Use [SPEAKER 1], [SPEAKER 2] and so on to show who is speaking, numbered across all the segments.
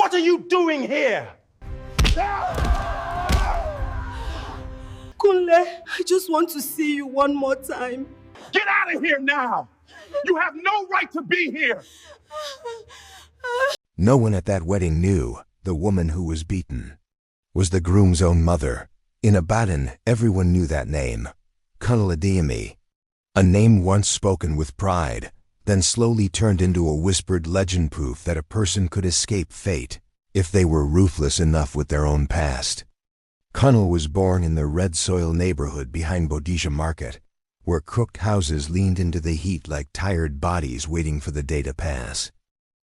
[SPEAKER 1] What are you doing here?
[SPEAKER 2] Kunle, I just want to see you one more time.
[SPEAKER 1] Get out of here now! You have no right to be here!
[SPEAKER 3] No one at that wedding knew the woman who was beaten was the groom's own mother. In Ibadan, everyone knew that name, Kunle Adeyemi, a name once spoken with pride, then slowly turned into a whispered legend, proof that a person could escape fate if they were ruthless enough with their own past. Kunle was born in the red soil neighborhood behind Bodija Market, where crooked houses leaned into the heat like tired bodies waiting for the day to pass.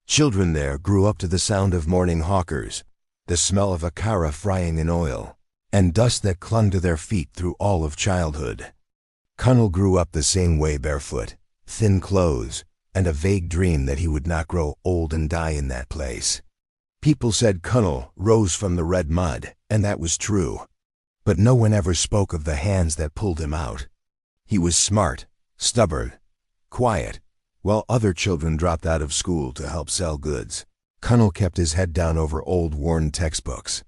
[SPEAKER 3] Children there grew up to the sound of morning hawkers, the smell of akara frying in oil, and dust that clung to their feet through all of childhood. Kunle grew up the same way, barefoot, thin clothes, and a vague dream that he would not grow old and die in that place. People said Kunle rose from the red mud, and that was true. But no one ever spoke of the hands that pulled him out. He was smart, stubborn, quiet. While other children dropped out of school to help sell goods, Kunle kept his head down over old worn textbooks.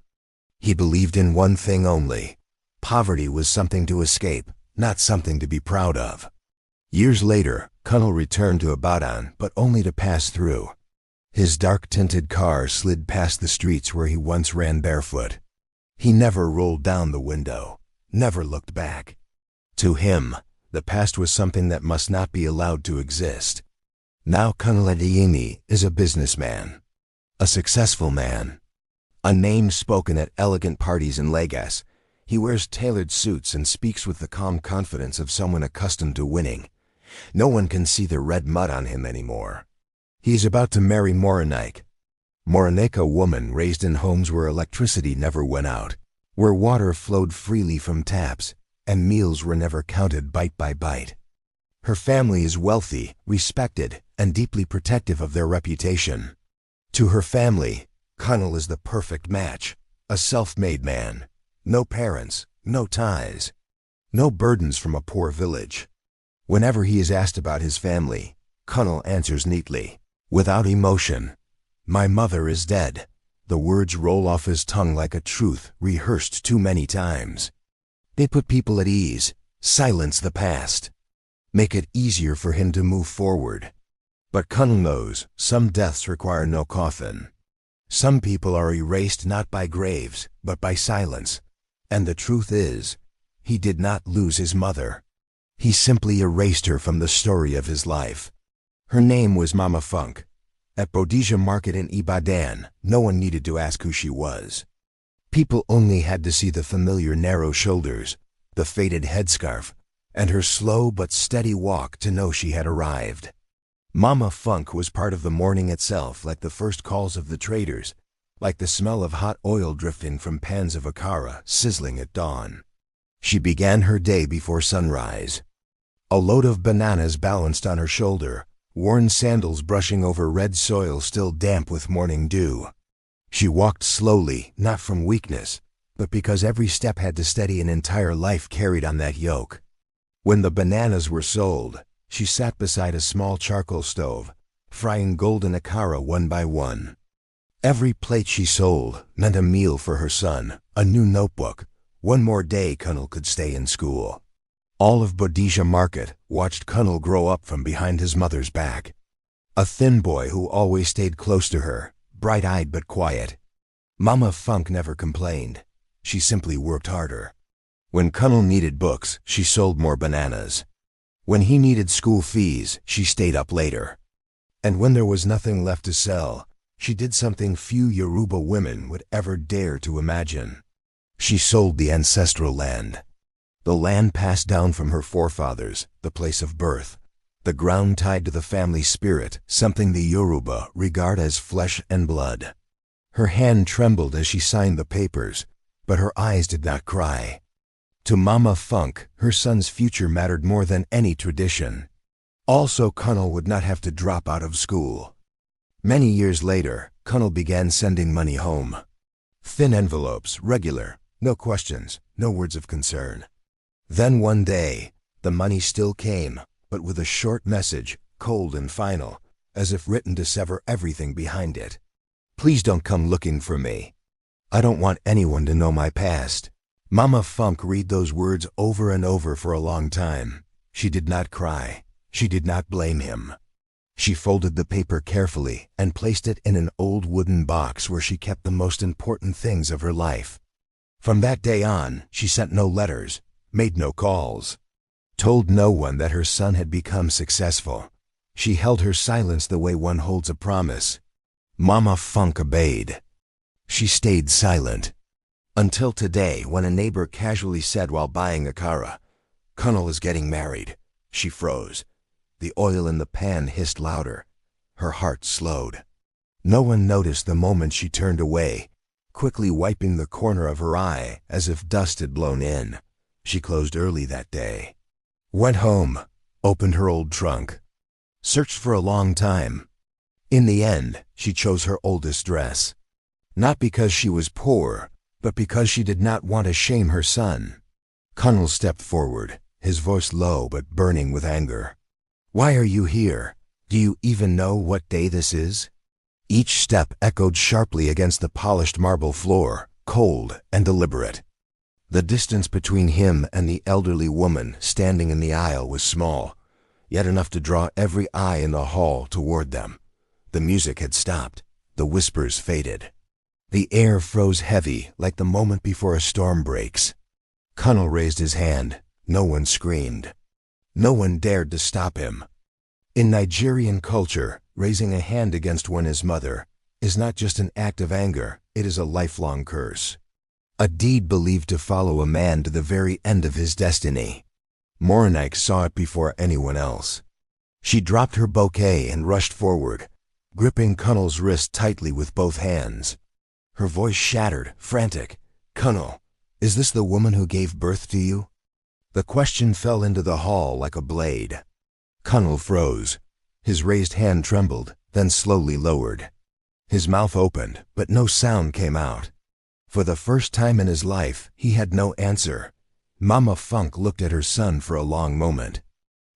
[SPEAKER 3] He believed in one thing only: poverty was something to escape, not something to be proud of. Years later, Kunle returned to Ibadan, but only to pass through. His dark-tinted car slid past the streets where he once ran barefoot. He never rolled down the window, never looked back. To him, the past was something that must not be allowed to exist. Now Kunle Adeyemi is a businessman, a successful man, a name spoken at elegant parties in Lagos. He wears tailored suits and speaks with the calm confidence of someone accustomed to winning. No one can see the red mud on him anymore. He is about to marry Morenike, a woman raised in homes where electricity never went out, where water flowed freely from taps, and meals were never counted bite by bite. Her family is wealthy, respected, and deeply protective of their reputation. To her family, Kunle is the perfect match, a self-made man. No parents, no ties, no burdens from a poor village. Whenever he is asked about his family, Kunle answers neatly, without emotion, "My mother is dead." The words roll off his tongue like a truth rehearsed too many times. They put people at ease, silence the past, make it easier for him to move forward. But Kunle knows some deaths require no coffin. Some people are erased not by graves, but by silence. And the truth is, he did not lose his mother. He simply erased her from the story of his life. Her name was Mama Funk. At Bodija Market in Ibadan, no one needed to ask who she was. People only had to see the familiar narrow shoulders, the faded headscarf, and her slow but steady walk to know she had arrived. Mama Funk was part of the morning itself, like the first calls of the traders, like the smell of hot oil drifting from pans of akara sizzling at dawn. She began her day before sunrise. A load of bananas balanced on her shoulder, worn sandals brushing over red soil still damp with morning dew. She walked slowly, not from weakness, but because every step had to steady an entire life carried on that yoke. When the bananas were sold, she sat beside a small charcoal stove, frying golden akara one by one. Every plate she sold meant a meal for her son, a new notebook, one more day Kunle could stay in school. All of Bodija Market watched Kunle grow up from behind his mother's back. A thin boy who always stayed close to her, bright-eyed but quiet. Mama Funk never complained. She simply worked harder. When Kunle needed books, she sold more bananas. When he needed school fees, she stayed up later. And when there was nothing left to sell, she did something few Yoruba women would ever dare to imagine. She sold the ancestral land. The land passed down from her forefathers, the place of birth, the ground tied to the family spirit, something the Yoruba regard as flesh and blood. Her hand trembled as she signed the papers, but her eyes did not cry. To Mama Funk, her son's future mattered more than any tradition. Also, Kunle would not have to drop out of school. Many years later, Kunle began sending money home. Thin envelopes, regular, no questions, no words of concern. Then one day, the money still came, but with a short message, cold and final, as if written to sever everything behind it. Please don't come looking for me. I don't want anyone to know my past." Mama Funk read those words over and over for a long time. She did not cry. She did not blame him. She folded the paper carefully and placed it in an old wooden box where she kept the most important things of her life. From that day on, she sent no letters, made no calls, told no one that her son had become successful. She held her silence the way one holds a promise. Mama Funk obeyed. She stayed silent. Until today, when a neighbor casually said while buying a kara, "Colonel is getting married," she froze. The oil in the pan hissed louder. Her heart slowed. No one noticed the moment she turned away, quickly wiping the corner of her eye as if dust had blown in. She closed early that day. Went home, opened her old trunk, searched for a long time. In the end, she chose her oldest dress. Not because she was poor, but because she did not want to shame her son. Colonel stepped forward, his voice low but burning with anger. "Why are you here? Do you even know what day this is?" Each step echoed sharply against the polished marble floor, cold and deliberate. The distance between him and the elderly woman standing in the aisle was small, yet enough to draw every eye in the hall toward them. The music had stopped. The whispers faded. The air froze heavy like the moment before a storm breaks. Colonel raised his hand. No one screamed. No one dared to stop him. In Nigerian culture, raising a hand against one's mother is not just an act of anger, it is a lifelong curse. A deed believed to follow a man to the very end of his destiny. Moronike saw it before anyone else. She dropped her bouquet and rushed forward, gripping Colonel's wrist tightly with both hands. Her voice shattered, frantic. "Colonel, is this the woman who gave birth to you?" The question fell into the hall like a blade. Colonel froze. His raised hand trembled, then slowly lowered. His mouth opened, but no sound came out. For the first time in his life, he had no answer. Mama Funk looked at her son for a long moment.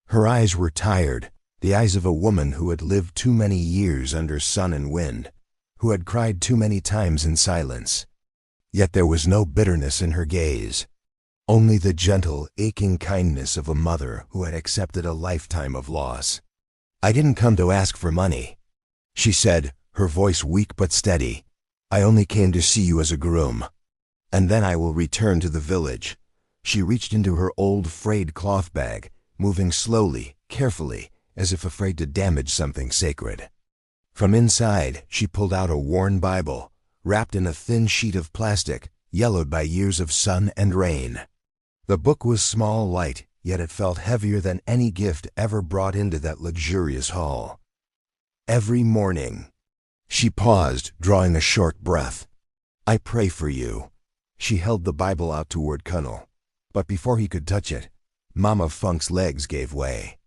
[SPEAKER 3] Her eyes were tired, the eyes of a woman who had lived too many years under sun and wind, who had cried too many times in silence. Yet there was no bitterness in her gaze, only the gentle, aching kindness of a mother who had accepted a lifetime of loss. "I didn't come to ask for money," she said, her voice weak but steady. "I only came to see you as a groom. And then I will return to the village." She reached into her old frayed cloth bag, moving slowly, carefully, as if afraid to damage something sacred. From inside, she pulled out a worn Bible, wrapped in a thin sheet of plastic, yellowed by years of sun and rain. The book was small, light, yet it felt heavier than any gift ever brought into that luxurious hall. Every morning. She paused, drawing a short breath. "I pray for you." She held the Bible out toward Colonel, but before he could touch it, Mama Funk's legs gave way.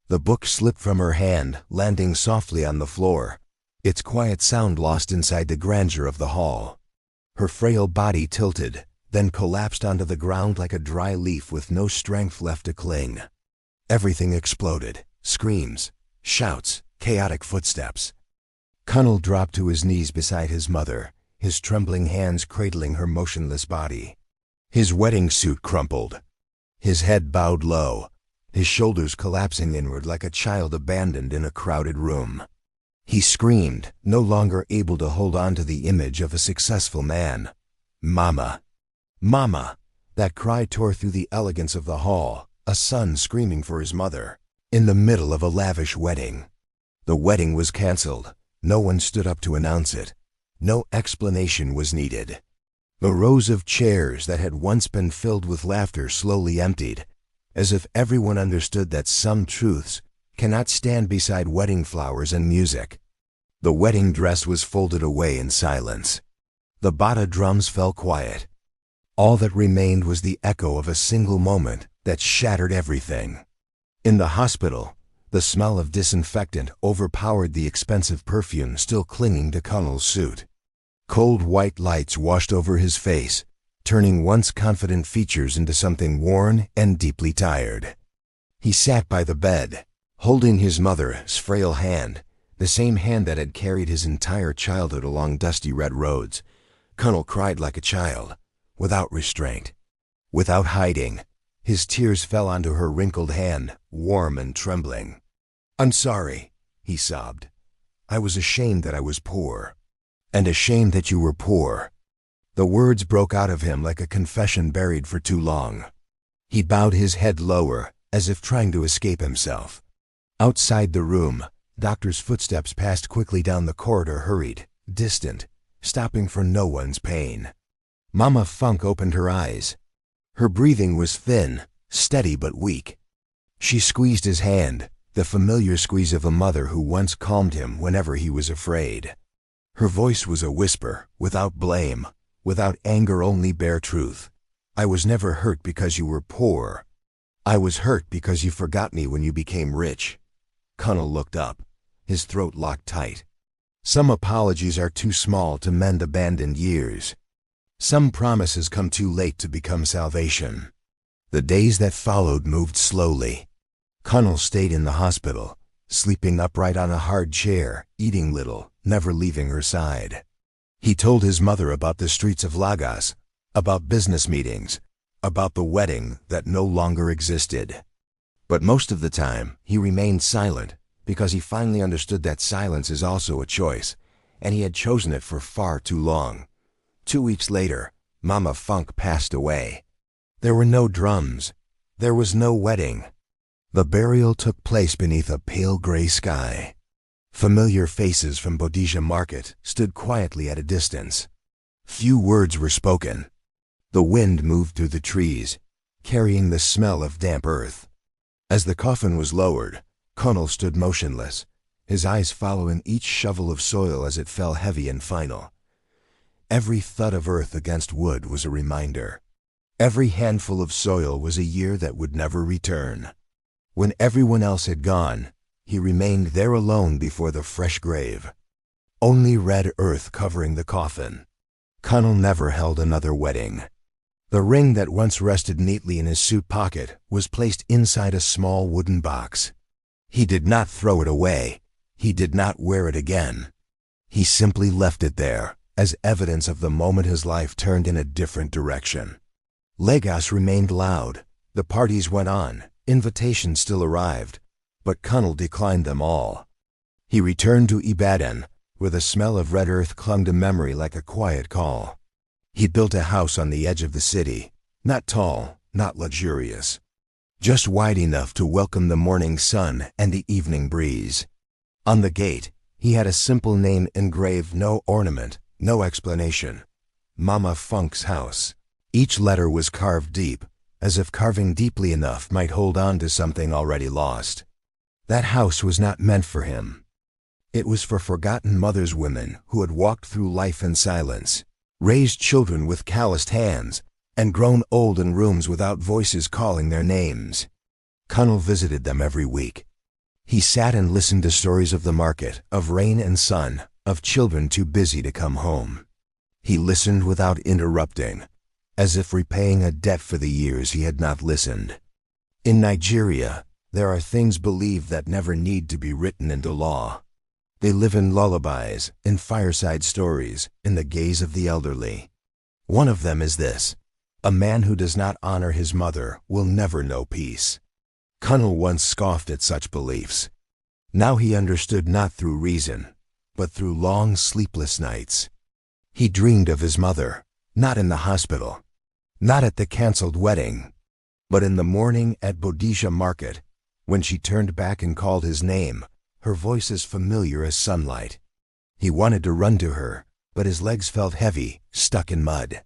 [SPEAKER 3] The book slipped from her hand, landing softly on the floor, its quiet sound lost inside the grandeur of the hall. Her frail body tilted, then collapsed onto the ground like a dry leaf with no strength left to cling. Everything exploded. Screams, shouts, chaotic footsteps. Colonel dropped to his knees beside his mother, his trembling hands cradling her motionless body. His wedding suit crumpled. His head bowed low, his shoulders collapsing inward like a child abandoned in a crowded room. He screamed, no longer able to hold on to the image of a successful man. "Mama! Mama!" That cry tore through the elegance of the hall, a son screaming for his mother, in the middle of a lavish wedding. The wedding was canceled. No one stood up to announce it. No explanation was needed. The rows of chairs that had once been filled with laughter slowly emptied, as if everyone understood that some truths cannot stand beside wedding flowers and music. The wedding dress was folded away in silence. The bata drums fell quiet. All that remained was the echo of a single moment that shattered everything. In the hospital, the smell of disinfectant overpowered the expensive perfume still clinging to Colonel's suit. Cold white lights washed over his face, turning once confident features into something worn and deeply tired. He sat by the bed, holding his mother's frail hand, the same hand that had carried his entire childhood along dusty red roads. Connell cried like a child, without restraint, without hiding. His tears fell onto her wrinkled hand, warm and trembling. "I'm sorry," he sobbed. "I was ashamed that I was poor, and ashamed that you were poor." The words broke out of him like a confession buried for too long. He bowed his head lower, as if trying to escape himself. Outside the room, Doctor's footsteps passed quickly down the corridor, hurried, distant, stopping for no one's pain. Mama Funk opened her eyes. Her breathing was thin, steady but weak. She squeezed his hand, the familiar squeeze of a mother who once calmed him whenever he was afraid. Her voice was a whisper, without blame, without anger, only bare truth. "I was never hurt because you were poor. I was hurt because you forgot me when you became rich." Connell looked up, his throat locked tight. Some apologies are too small to mend abandoned years. Some promises come too late to become salvation. The days that followed moved slowly. Connell stayed in the hospital, sleeping upright on a hard chair, eating little, never leaving her side. He told his mother about the streets of Lagos, about business meetings, about the wedding that no longer existed. But most of the time, he remained silent, because he finally understood that silence is also a choice, and he had chosen it for far too long. 2 weeks later, Mama Funk passed away. There were no drums. There was no wedding. The burial took place beneath a pale gray sky. Familiar faces from Bodija Market stood quietly at a distance. Few words were spoken. The wind moved through the trees, carrying the smell of damp earth. As the coffin was lowered, Connell stood motionless, his eyes following each shovel of soil as it fell heavy and final. Every thud of earth against wood was a reminder. Every handful of soil was a year that would never return. When everyone else had gone, he remained there alone before the fresh grave. Only red earth covering the coffin. Connell never held another wedding. The ring that once rested neatly in his suit pocket was placed inside a small wooden box. He did not throw it away. He did not wear it again. He simply left it there, as evidence of the moment his life turned in a different direction. Lagos remained loud. The parties went on. Invitations still arrived, but Connell declined them all. He returned to Ibadan, where the smell of red earth clung to memory like a quiet call. He built a house on the edge of the city, not tall, not luxurious, just wide enough to welcome the morning sun and the evening breeze. On the gate, he had a simple name engraved, no ornament, no explanation. Mama Funk's house. Each letter was carved deep, as if carving deeply enough might hold on to something already lost. That house was not meant for him. It was for forgotten mothers, women who had walked through life in silence, raised children with calloused hands, and grown old in rooms without voices calling their names. Connell visited them every week. He sat and listened to stories of the market, of rain and sun, of children too busy to come home. He listened without interrupting, as if repaying a debt for the years he had not listened. In Nigeria, there are things believed that never need to be written into law. They live in lullabies, in fireside stories, in the gaze of the elderly. One of them is this: a man who does not honor his mother will never know peace. Connell once scoffed at such beliefs. Now he understood, not through reason, but through long sleepless nights. He dreamed of his mother, not in the hospital, not at the canceled wedding, but in the morning at Bodija Market, when she turned back and called his name, her voice as familiar as sunlight. He wanted to run to her, but his legs felt heavy, stuck in mud.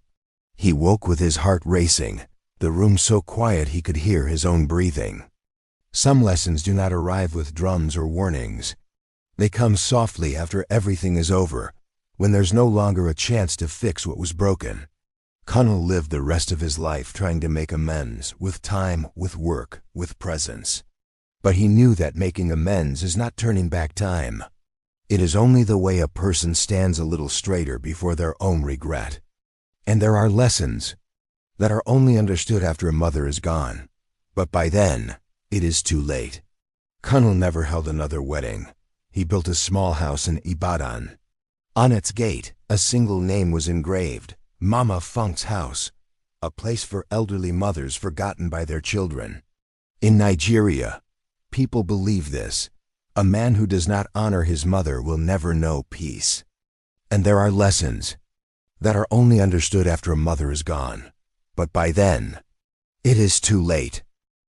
[SPEAKER 3] He woke with his heart racing, the room so quiet he could hear his own breathing. Some lessons do not arrive with drums or warnings. They come softly after everything is over, when there's no longer a chance to fix what was broken. Connell lived the rest of his life trying to make amends, with time, with work, with presence. But he knew that making amends is not turning back time. It is only the way a person stands a little straighter before their own regret. And there are lessons that are only understood after a mother is gone, but by then, it is too late. Connell never held another wedding. He he built a small house in Ibadan. On its gate, a single name was engraved, Mama Funk's house, a place for elderly mothers forgotten by their children. In Nigeria, people believe this. A man who does not honor his mother will never know peace. And there are lessons that are only understood after a mother is gone. But by then, it is too late.